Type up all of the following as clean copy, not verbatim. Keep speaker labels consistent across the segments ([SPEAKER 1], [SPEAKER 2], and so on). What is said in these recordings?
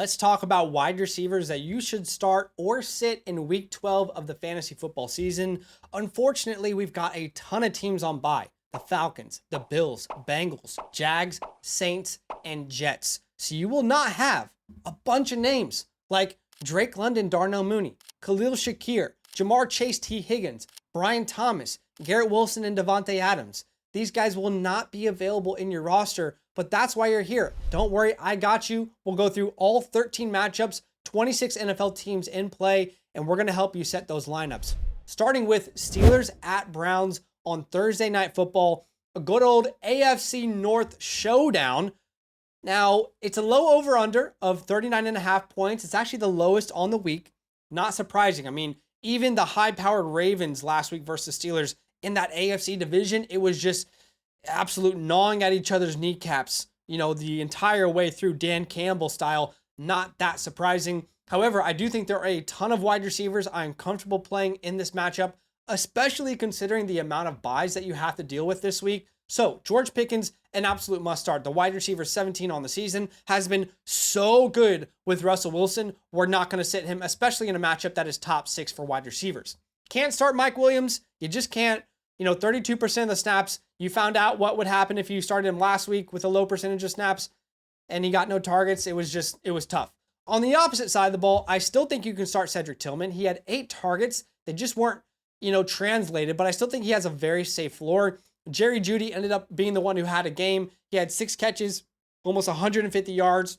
[SPEAKER 1] Let's talk about wide receivers that you should start or sit in week 12 of the fantasy football season. Unfortunately, we've got a ton of teams on bye. The Falcons, the Bills, Bengals, Jags, Saints, and Jets. So you will not have a bunch of names like Drake London, Darnell Mooney, Khalil Shakir, Jamar Chase, T. Higgins, Brian Thomas, Garrett Wilson, and Devontae Adams. These guys will not be available in your roster, but that's why you're here. Don't worry, I got you. We'll go through all 13 matchups, 26 NFL teams in play, and we're going to help you set those lineups. Starting with Steelers at Browns on Thursday Night Football, a good old AFC North showdown. Now, it's a low over-under of 39.5 points. It's actually the lowest on the week. Not surprising. I mean, even the high-powered Ravens last week versus Steelers in that AFC division, it was just absolute gnawing at each other's kneecaps, the entire way through, Dan Campbell style. Not that surprising. However, I do think there are a ton of wide receivers I'm comfortable playing in this matchup, especially considering the amount of buys that you have to deal with this week. So George Pickens, an absolute must start. The wide receiver 17 on the season, has been so good with Russell Wilson. We're not going to sit him, especially in a matchup that is top 6 for wide receivers. Can't start Mike Williams. You just can't. 32% of the snaps. You found out what would happen if you started him last week with a low percentage of snaps and he got no targets. It was tough. On the opposite side of the ball, I still think you can start Cedric Tillman. He had 8 targets. They just weren't, translated, but I still think he has a very safe floor. Jerry Jeudy ended up being the one who had a game. He had 6 catches, almost 150 yards,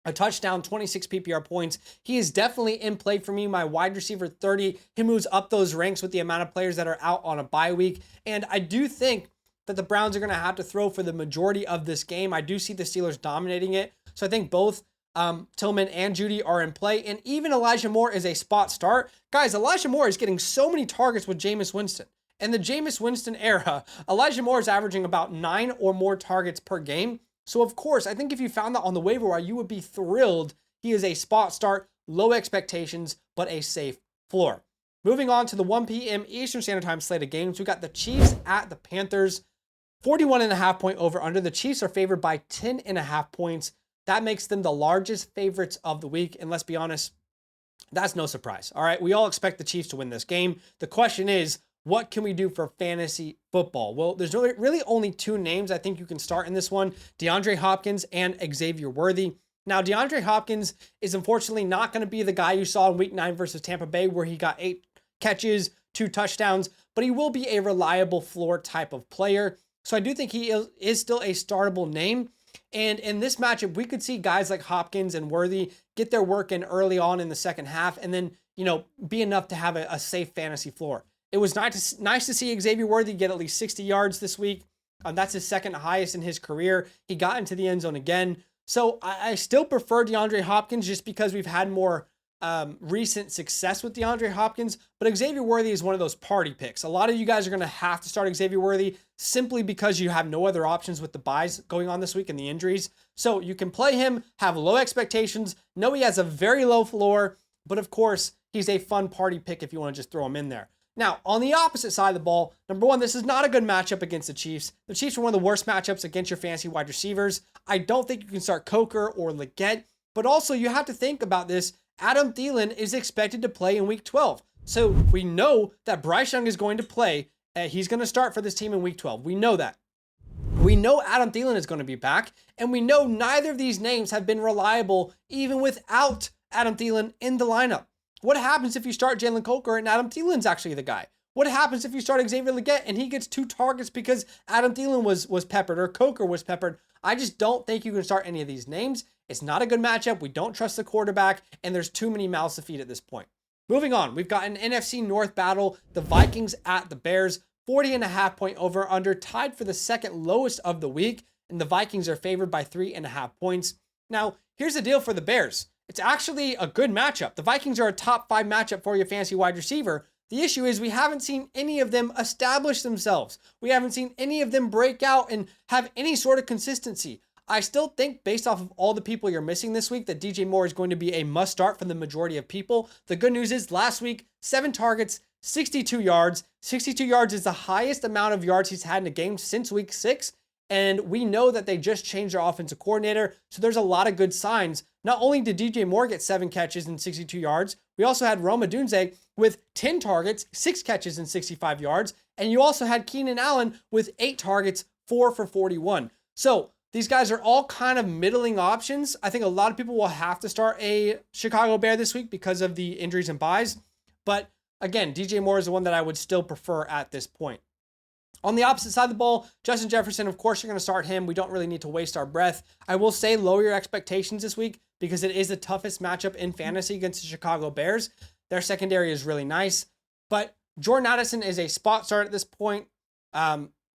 [SPEAKER 1] a touchdown, 26 PPR points. He is definitely in play for me. My wide receiver 30, he moves up those ranks with the amount of players that are out on a bye week. And I do think that the Browns are going to have to throw for the majority of this game. I do see the Steelers dominating it. So I think both Tillman and Jeudy are in play. And even Elijah Moore is a spot start. Guys, Elijah Moore is getting so many targets with Jameis Winston. In the Jameis Winston era, Elijah Moore is averaging about 9 or more targets per game. So, of course, I think if you found that on the waiver wire, you would be thrilled. He is a spot start, low expectations, but a safe floor. Moving on to the 1 p.m. Eastern Standard Time slate of games, we got the Chiefs at the Panthers. 41.5 point over under. The Chiefs are favored by 10.5 points. That makes them the largest favorites of the week. And let's be honest, that's no surprise. All right, we all expect the Chiefs to win this game. The question is, what can we do for fantasy football? Well, there's really only 2 names I think you can start in this one, DeAndre Hopkins and Xavier Worthy. Now, DeAndre Hopkins is unfortunately not going to be the guy you saw in Week 9 versus Tampa Bay where he got 8 catches, 2 touchdowns, but he will be a reliable floor type of player. So I do think he is still a startable name. And in this matchup, we could see guys like Hopkins and Worthy get their work in early on in the second half and then, be enough to have a safe fantasy floor. It was nice to see Xavier Worthy get at least 60 yards this week. That's his second highest in his career. He got into the end zone again. So I still prefer DeAndre Hopkins just because we've had more recent success with DeAndre Hopkins. But Xavier Worthy is one of those party picks. A lot of you guys are going to have to start Xavier Worthy simply because you have no other options with the buys going on this week and the injuries. So you can play him, have low expectations, know he has a very low floor, but of course, he's a fun party pick if you want to just throw him in there. Now, on the opposite side of the ball, number 1, this is not a good matchup against the Chiefs. The Chiefs are one of the worst matchups against your fantasy wide receivers. I don't think you can start Coker or Leggett, but also you have to think about this. Adam Thielen is expected to play in Week 12. So we know that Bryce Young is going to play. He's going to start for this team in Week 12. We know that. We know Adam Thielen is going to be back, and we know neither of these names have been reliable even without Adam Thielen in the lineup. What happens if you start Jalen Coker and Adam Thielen's actually the guy? What happens if you start Xavier Leggett and he gets 2 targets because Adam Thielen was peppered or Coker was peppered? I just don't think you can start any of these names. It's not a good matchup. We don't trust the quarterback, and there's too many mouths to feed at this point. Moving on, we've got an NFC North battle. The Vikings at the Bears. 40.5 point over under, tied for the second lowest of the week, and the Vikings are favored by 3.5 points. Now, here's the deal for the Bears. It's actually a good matchup. The Vikings are a top 5 matchup for your fantasy wide receiver. The issue is we haven't seen any of them establish themselves. We haven't seen any of them break out and have any sort of consistency. I still think, based off of all the people you're missing this week, that DJ Moore is going to be a must start for the majority of people. The good news is last week, 7 targets, 62 yards. 62 yards is the highest amount of yards he's had in a game since week 6. And we know that they just changed their offensive coordinator. So there's a lot of good signs. Not only did DJ Moore get 7 catches and 62 yards, we also had Rome Odunze with 10 targets, 6 catches and 65 yards. And you also had Keenan Allen with 8 targets, 4 for 41. So these guys are all kind of middling options. I think a lot of people will have to start a Chicago Bear this week because of the injuries and buys. But again, DJ Moore is the one that I would still prefer at this point. On the opposite side of the ball, Justin Jefferson, of course, you're going to start him. We don't really need to waste our breath. I will say lower your expectations this week because it is the toughest matchup in fantasy against the Chicago Bears. Their secondary is really nice, but Jordan Addison is a spot start at this point.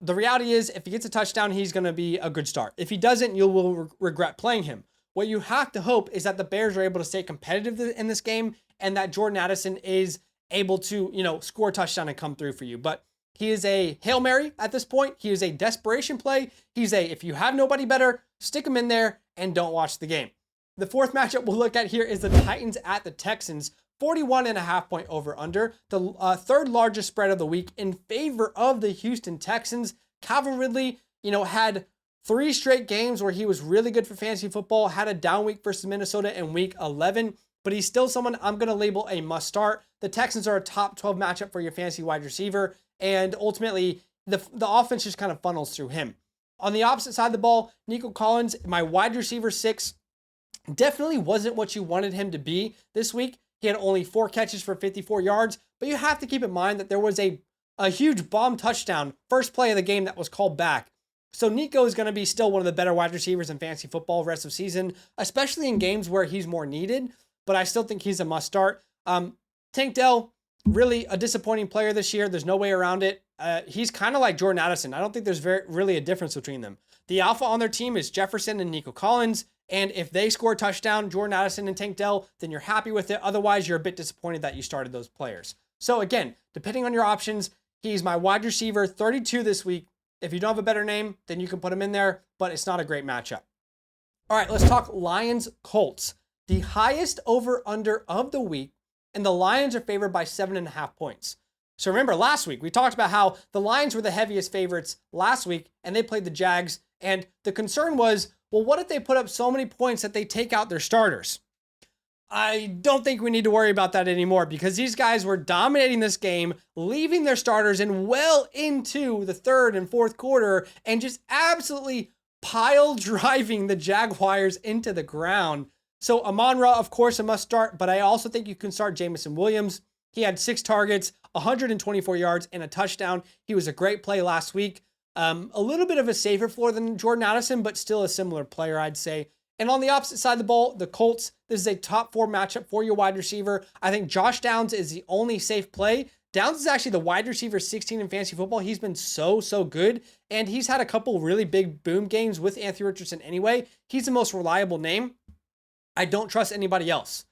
[SPEAKER 1] The reality is if he gets a touchdown, he's going to be a good start. If he doesn't, you will regret playing him. What you have to hope is that the Bears are able to stay competitive in this game and that Jordan Addison is able to, score a touchdown and come through for you. But he is a Hail Mary at this point. He is a desperation play. If you have nobody better, stick him in there and don't watch the game. The fourth matchup we'll look at here is the Titans at the Texans. 41.5 point over under, the third largest spread of the week in favor of the Houston Texans. Calvin Ridley, had 3 straight games where he was really good for fantasy football, had a down week versus Minnesota in week 11, but he's still someone I'm going to label a must start. The Texans are a top 12 matchup for your fantasy wide receiver, and ultimately the offense just kind of funnels through him. On the opposite side of the ball, Nico Collins, my wide receiver 6, definitely wasn't what you wanted him to be this week. He had only 4 catches for 54 yards, but you have to keep in mind that there was a huge bomb touchdown, first play of the game that was called back. So Nico is going to be still one of the better wide receivers in fantasy football rest of season, especially in games where he's more needed, but I still think he's a must start. Tank Dell, really a disappointing player this year. There's no way around it. He's kind of like Jordan Addison. I don't think there's really a difference between them. The alpha on their team is Jefferson and Nico Collins. And if they score a touchdown, Jordan Addison and Tank Dell, then you're happy with it. Otherwise, you're a bit disappointed that you started those players. So again, depending on your options, he's my wide receiver 32 this week. If you don't have a better name, then you can put him in there, but it's not a great matchup. All right, let's talk Lions-Colts. The highest over-under of the week, and the Lions are favored by 7.5 points. So remember last week, we talked about how the Lions were the heaviest favorites last week, and they played the Jags, and the concern was, well, what if they put up so many points that they take out their starters? I don't think we need to worry about that anymore because these guys were dominating this game, leaving their starters in well into the third and fourth quarter and just absolutely pile driving the Jaguars into the ground. So Amon-Ra, of course, a must start, but I also think you can start Jameson Williams. He had 6 targets, 124 yards, and a touchdown. He was a great play last week. A little bit of a safer floor than Jordan Addison, but still a similar player, I'd say. And on the opposite side of the ball, the Colts, this is a top 4 matchup for your wide receiver. I think Josh Downs is the only safe play. Downs is actually the wide receiver 16 in fantasy football. He's been so good, and he's had a couple really big boom games with Anthony Richardson anyway. He's the most reliable name. I don't trust anybody else.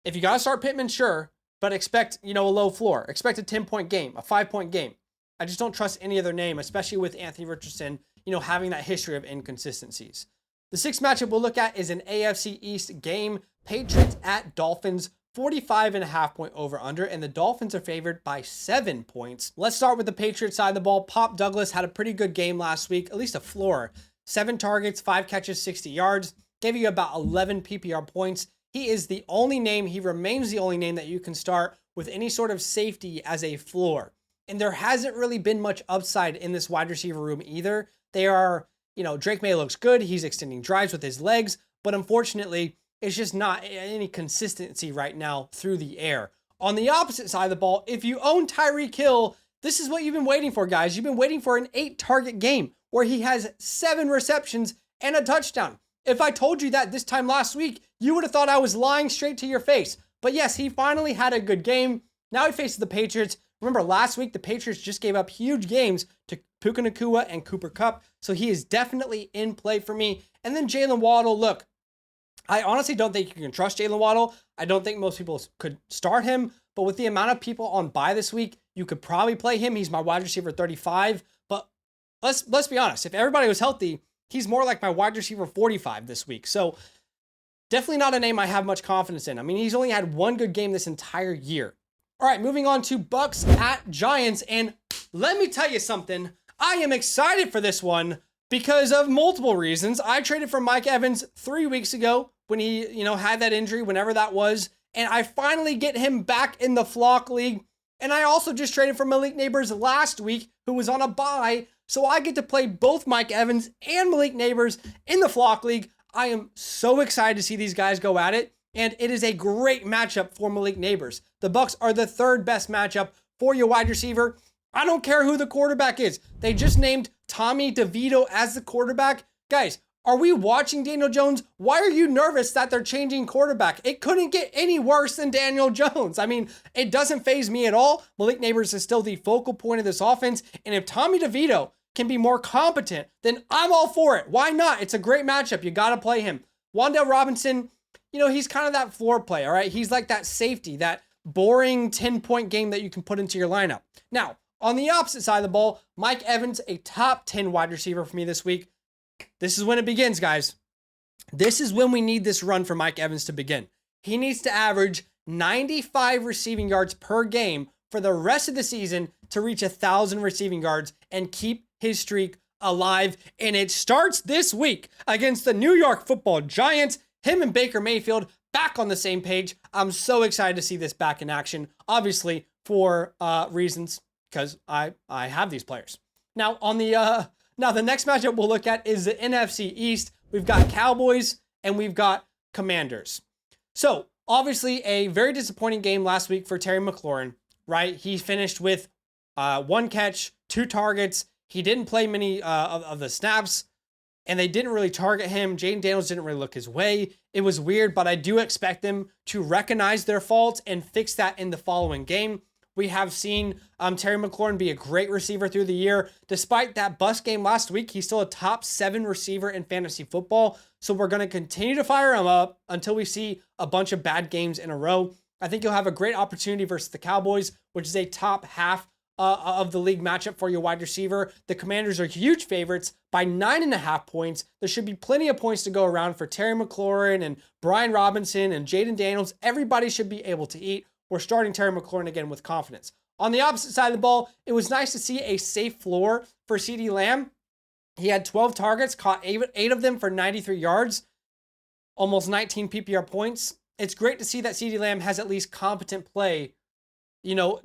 [SPEAKER 1] If you got to start Pittman, sure, but expect, a low floor. Expect a 10-point game, a 5-point game. I just don't trust any other name, especially with Anthony Richardson, having that history of inconsistencies. The 6th matchup we'll look at is an AFC East game. Patriots at Dolphins, 45.5 point over under, and the Dolphins are favored by 7 points. Let's start with the Patriots side of the ball. Pop Douglas had a pretty good game last week, at least a floor. 7 targets, 5 catches, 60 yards, gave you about 11 PPR points. He is the only name, he remains the only name that you can start with any sort of safety as a floor. And there hasn't really been much upside in this wide receiver room either. They are, Drake May looks good. He's extending drives with his legs, but unfortunately, it's just not any consistency right now through the air. On the opposite side of the ball, if you own Tyreek Hill, this is what you've been waiting for, guys. You've been waiting for an 8-target game where he has 7 receptions and a touchdown. If I told you that this time last week, you would have thought I was lying straight to your face. But yes, he finally had a good game. Now he faces the Patriots. Remember, last week, the Patriots just gave up huge games to Puka Nacua and Cooper Kupp, so he is definitely in play for me. And then Jalen Waddle, look, I honestly don't think you can trust Jalen Waddle. I don't think most people could start him, but with the amount of people on bye this week, you could probably play him. He's my wide receiver 35, but let's be honest. If everybody was healthy, he's more like my wide receiver 45 this week. So definitely not a name I have much confidence in. I mean, he's only had 1 good game this entire year. All right, moving on to Bucs at Giants. And let me tell you something. I am excited for this one because of multiple reasons. I traded for Mike Evans 3 weeks ago when he, had that injury, whenever that was. And I finally get him back in the flock league. And I also just traded for Malik Neighbors last week, who was on a bye. So I get to play both Mike Evans and Malik Neighbors in the flock league. I am so excited to see these guys go at it. And it is a great matchup for Malik Neighbors. The Bucs are the third best matchup for your wide receiver. I don't care who the quarterback is. They just named Tommy DeVito as the quarterback. Guys, are we watching Daniel Jones? Why are you nervous that they're changing quarterback? It couldn't get any worse than Daniel Jones. I mean, it doesn't faze me at all. Malik Neighbors is still the focal point of this offense. And if Tommy DeVito can be more competent, then I'm all for it. Why not? It's a great matchup. You got to play him. Wan'Dale Robinson, he's kind of that floor play, all right? He's like that safety, that boring 10-point game that you can put into your lineup. Now, on the opposite side of the ball, Mike Evans, a top 10 wide receiver for me this week. This is when it begins, guys. This is when we need this run for Mike Evans to begin. He needs to average 95 receiving yards per game for the rest of the season to reach 1,000 receiving yards and keep his streak alive. And it starts this week against the New York Football Giants. Him and Baker Mayfield back on the same page. I'm so excited to see this back in action, obviously for reasons, because I have these players. Now, the next matchup we'll look at is the NFC East. We've got Cowboys and we've got Commanders. So, obviously, a very disappointing game last week for Terry McLaurin, right? He finished with 1 catch, 2 targets. He didn't play many of the snaps, and they didn't really target him. Jaden Daniels didn't really look his way. It was weird, but I do expect them to recognize their faults and fix that in the following game. We have seen Terry McLaurin be a great receiver through the year. Despite that bust game last week, he's still a top 7 receiver in fantasy football. So we're going to continue to fire him up until we see a bunch of bad games in a row. I think you'll have a great opportunity versus the Cowboys, which is a top half of the league matchup for your wide receiver. The Commanders are huge favorites by 9.5 points. There should be plenty of points to go around for Terry McLaurin and Brian Robinson and Jaden Daniels. Everybody should be able to eat. We're starting Terry McLaurin again with confidence. On the opposite side of the ball, it was nice to see a safe floor for CeeDee Lamb. He had 12 targets, caught 8 of them for 93 yards, almost 19 PPR points. It's great to see that CeeDee Lamb has at least competent play,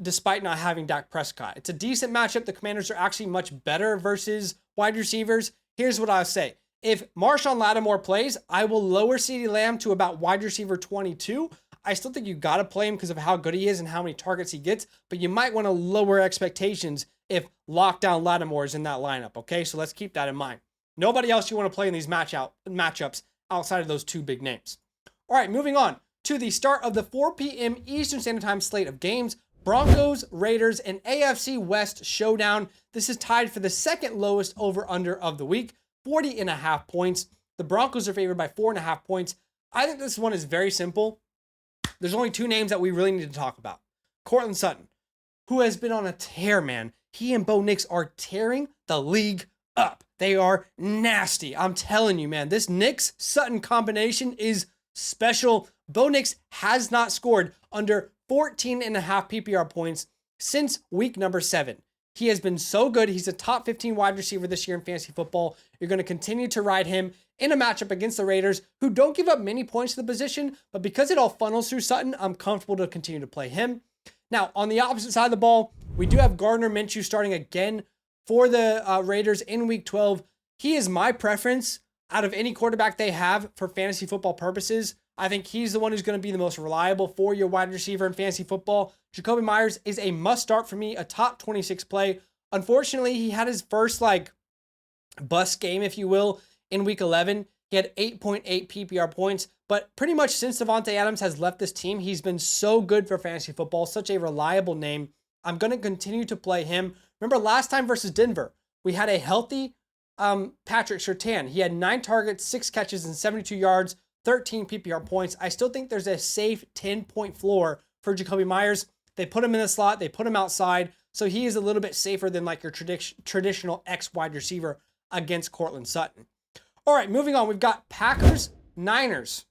[SPEAKER 1] despite not having Dak Prescott. It's a decent matchup. The Commanders are actually much better versus wide receivers. Here's what I'll say. If Marshawn Lattimore plays, I will lower CeeDee Lamb to about wide receiver 22. I still think you got to play him because of how good he is and how many targets he gets, but you might want to lower expectations if lockdown Lattimore is in that lineup, okay? So let's keep that in mind. Nobody else you want to play in these matchups outside of those 2 big names. All right, moving on to the start of the 4 p.m. Eastern Standard Time slate of games. Broncos, Raiders, and AFC West showdown. This is tied for the second lowest over-under of the week, 40.5 points. The Broncos are favored by 4.5 points. I think this one is very simple. There's only 2 names that we really need to talk about. Courtland Sutton, who has been on a tear, man. He and Bo Nix are tearing the league up. They are nasty. I'm telling you, man. This Nix-Sutton combination is special. Bo Nix has not scored under 14.5 PPR points since week number 7. He has been so good. He's a top 15 wide receiver this year in fantasy football. You're going to continue to ride him in a matchup against the Raiders, who don't give up many points to the position, but because it all funnels through Sutton, I'm comfortable to continue to play him. Now, on the opposite side of the ball, we do have Gardner Minshew starting again for the Raiders in week 12. He is my preference out of any quarterback they have for fantasy football purposes. I think he's the one who's going to be the most reliable for your wide receiver in fantasy football. Jacoby Myers is a must start for me, a top 26 play. Unfortunately, he had his first bust game, if you will, in week 11. He had 8.8 PPR points, but pretty much since Devontae Adams has left this team, he's been so good for fantasy football, such a reliable name. I'm going to continue to play him. Remember last time versus Denver, we had a healthy Patrick Surtain. He had 9 targets, 6 catches, and 72 yards, 13 PPR points. I still think there's a safe 10-point floor for Jacoby Myers. They put him in the slot. They put him outside. So he is a little bit safer than your traditional X wide receiver against Courtland Sutton. All right, moving on. We've got Packers, Niners.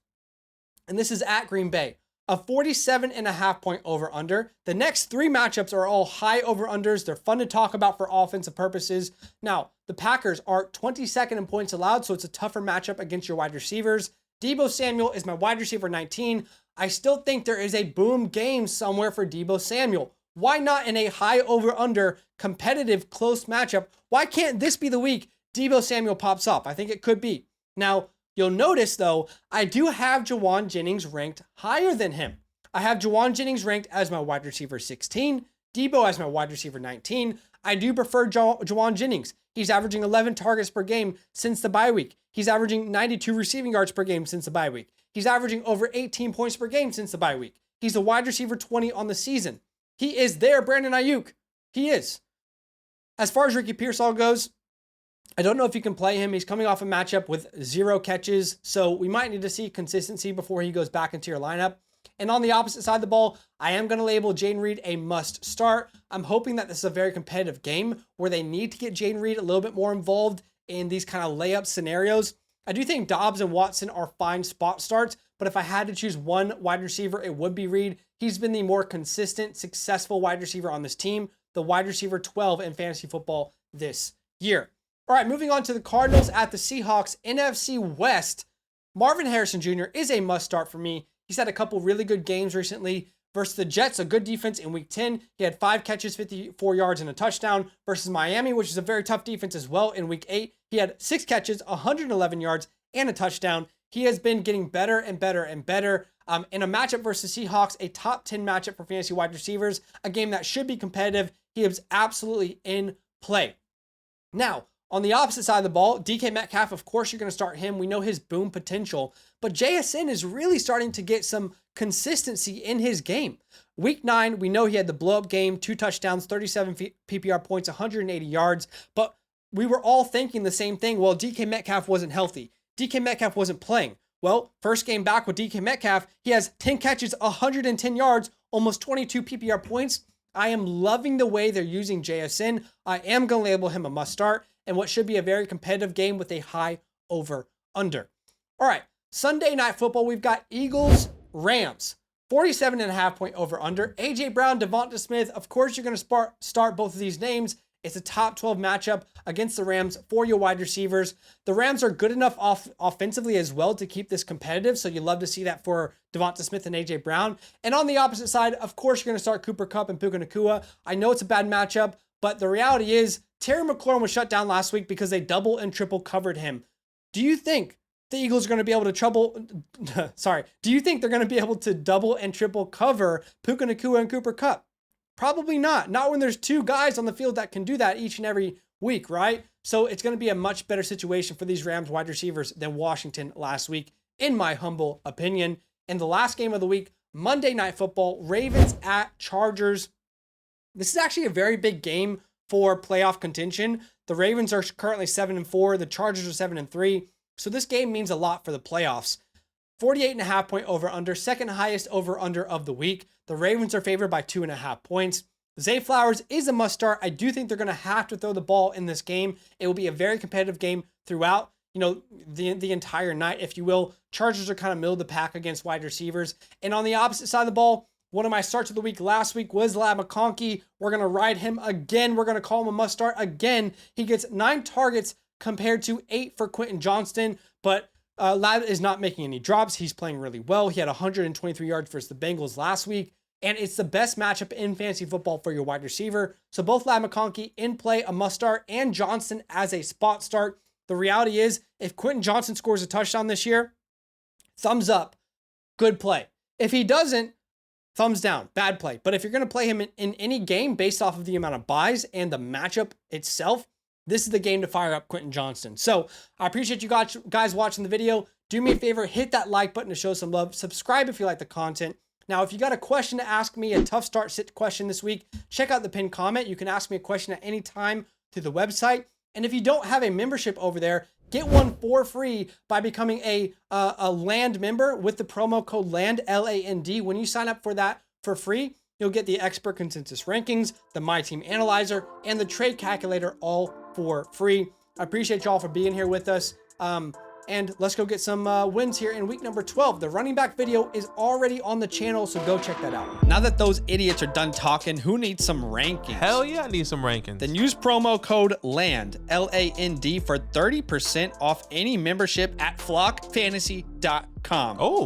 [SPEAKER 1] And this is at Green Bay. A 47.5 point over-under. The next 3 matchups are all high over-unders. They're fun to talk about for offensive purposes. Now, the Packers are 22nd in points allowed, so it's a tougher matchup against your wide receivers. Deebo Samuel is my wide receiver 19. I still think there is a boom game somewhere for Deebo Samuel. Why not in a high over-under competitive close matchup? Why can't this be the week Deebo Samuel pops up? I think it could be. Now, you'll notice though, I do have Juwan Jennings ranked higher than him. I have Juwan Jennings ranked as my wide receiver 16, Deebo as my wide receiver 19. I do prefer Juwan Jennings. He's averaging 11 targets per game since the bye week. He's averaging 92 receiving yards per game since the bye week. He's averaging over 18 points per game since the bye week. He's a wide receiver 20 on the season. He is there, Brandon Ayuk. He is. As far as Ricky Pearsall goes, I don't know if you can play him. He's coming off a matchup with 0 catches, so we might need to see consistency before he goes back into your lineup. And on the opposite side of the ball, I am going to label Jayden Reed a must start. I'm hoping that this is a very competitive game where they need to get Jayden Reed a little bit more involved in these kind of layup scenarios. I do think Dobbs and Watson are fine spot starts, but if I had to choose one wide receiver, it would be Reed. He's been the more consistent, successful wide receiver on this team, the wide receiver 12 in fantasy football this year. All right, moving on to the Cardinals at the Seahawks. NFC West, Marvin Harrison Jr. is a must start for me. He's had a couple really good games recently versus the Jets, a good defense in week 10. He had 5 catches, 54 yards, and a touchdown versus Miami, which is a very tough defense as well in week 8. He had 6 catches, 111 yards, and a touchdown. He has been getting better and better and better. In a matchup versus Seahawks, a top 10 matchup for fantasy wide receivers, a game that should be competitive. He is absolutely in play. Now, on the opposite side of the ball, DK Metcalf, of course, you're going to start him. We know his boom potential, but JSN is really starting to get some consistency in his game. Week 9, we know he had the blow-up game, 2 touchdowns, 37 PPR points, 180 yards, but we were all thinking the same thing. Well, DK Metcalf wasn't healthy. DK Metcalf wasn't playing. Well, first game back with DK Metcalf, he has 10 catches, 110 yards, almost 22 PPR points. I am loving the way they're using JSN. I am going to label him a must start and what should be a very competitive game with a high over-under. All right, Sunday Night Football, we've got Eagles, Rams, 47.5 point over-under. A.J. Brown, Devonta Smith, of course you're going to start both of these names. It's a top 12 matchup against the Rams for your wide receivers. The Rams are good enough offensively as well to keep this competitive, so you love to see that for Devonta Smith and A.J. Brown. And on the opposite side, of course, you're going to start Cooper Kupp and Puka Nacua. I know it's a bad matchup, but the reality is Terry McLaurin was shut down last week because they double and triple covered him. Do you think the Eagles are going to be able to do you think they're going to be able to double and triple cover Puka Nacua and Cooper Kupp? Probably not. Not when there's 2 guys on the field that can do that each and every week, right? So it's going to be a much better situation for these Rams wide receivers than Washington last week, in my humble opinion. And the last game of the week, Monday Night Football, Ravens at Chargers. This is actually a very big game for playoff contention. The Ravens are currently 7-4. The Chargers are 7-3. So this game means a lot for the playoffs. 48.5 point over-under, second highest over-under of the week. The Ravens are favored by 2.5 points. Zay Flowers is a must start. I do think they're going to have to throw the ball in this game. It will be a very competitive game throughout, the entire night, if you will. Chargers are kind of middle of the pack against wide receivers. And on the opposite side of the ball, one of my starts of the week last week was Ladd McConkey. We're going to ride him again. We're going to call him a must start again. He gets 9 targets compared to 8 for Quentin Johnston, but Ladd is not making any drops. He's playing really well. He had 123 yards versus the Bengals last week, and it's the best matchup in fantasy football for your wide receiver. So both Ladd McConkey in play, a must start, and Johnston as a spot start. The reality is, if Quentin Johnston scores a touchdown this year, thumbs up, good play. If he doesn't, thumbs down, bad play. But if you're going to play him in any game based off of the amount of buys and the matchup itself, this is the game to fire up Quentin Johnston. So I appreciate you guys watching the video. Do me a favor, hit that like button to show some love. Subscribe if you like the content. Now, if you got a question to ask me, a tough start sit question this week, check out the pinned comment. You can ask me a question at any time through the website. And if you don't have a membership over there, get one for free by becoming a LAND member with the promo code LAND, L-A-N-D. When you sign up for that for free, you'll get the expert consensus rankings, the My Team Analyzer, and the trade calculator all for free. I appreciate y'all for being here with us. And And let's go get some wins here in week number 12. The running back video is already on the channel, so go check that out. Now that those idiots are done talking, who needs some rankings?
[SPEAKER 2] Hell yeah, I need some rankings.
[SPEAKER 1] Then use promo code LAND, LAND, for 30% off any membership at flockfantasy.com.
[SPEAKER 2] Oh.